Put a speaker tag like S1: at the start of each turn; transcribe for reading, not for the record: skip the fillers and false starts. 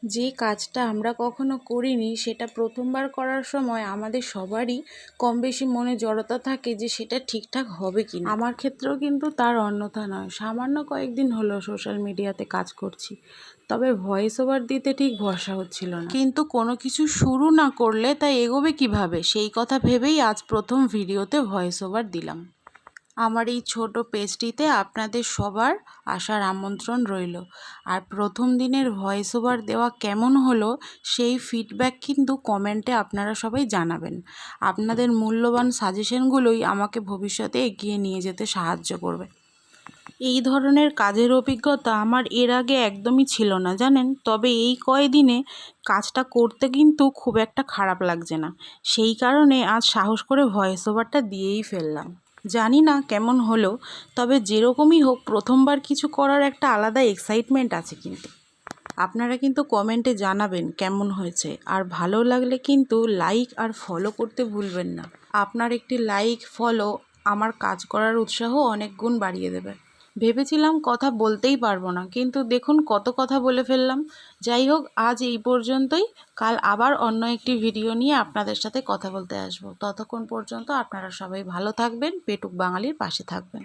S1: যে কাজটা আমরা কখনো করিনি সেটা প্রথমবার করার সময় আমাদের সবারই কম বেশি মনে জড়তা থাকে যে সেটা ঠিকঠাক হবে কি না। আমার ক্ষেত্রেও কিন্তু তার অন্যথা নয়। সামান্য কয়েকদিন হলো সোশ্যাল মিডিয়াতে কাজ করছি, তবে ভয়েস ওভার দিতে ঠিক ভরসা হচ্ছিল না। কিন্তু কোনো কিছু শুরু না করলে তা এগোবে কিভাবে, সেই কথা ভেবেই আজ প্রথম ভিডিওতে ভয়েস ওভার দিলাম। আমার এই ছোট পেজটিতে আপনাদের সবার আসার আমন্ত্রণ রইল। আর প্রথম দিনের ভয়েস ওভার দেওয়া কেমন হলো সেই ফিডব্যাক কিন্তু কমেন্টে আপনারা সবাই জানাবেন। আপনাদের মূল্যবান সাজেশনগুলোই আমাকে ভবিষ্যতে এগিয়ে নিয়ে যেতে সাহায্য করবে। এই ধরনের কাজের অভিজ্ঞতা আমার এর আগে একদমই ছিল না জানেন, তবে এই কয়দিনে কাজটা করতে কিন্তু খুব একটা খারাপ লাগছে না। সেই কারণে আজ সাহস করে ভয়েস ওভারটা দিয়েই ফেললাম। জানি না কেমন হলো, তবে যেরকমই হোক প্রথমবার কিছু করার একটা আলাদা এক্সাইটমেন্ট আছে। কিন্তু আপনারা কিন্তু কমেন্টে জানাবেন কেমন হয়েছে, আর ভালো লাগলে কিন্তু লাইক আর ফলো করতে ভুলবেন না। আপনার একটি লাইক ফলো আমার কাজ করার উৎসাহ অনেক গুণ বাড়িয়ে দেবে। ভেবেছিলাম কথা বলতেই পারবো না, কিন্তু দেখুন কত কথা বলে ফেললাম। যাই হোক, আজ এই পর্যন্তই। কাল আবার অন্য একটি ভিডিও নিয়ে আপনাদের সাথে কথা বলতে আসবো। ততক্ষণ পর্যন্ত আপনারা সবাই ভালো থাকবেন, পেটুক বাঙালির পাশে থাকবেন।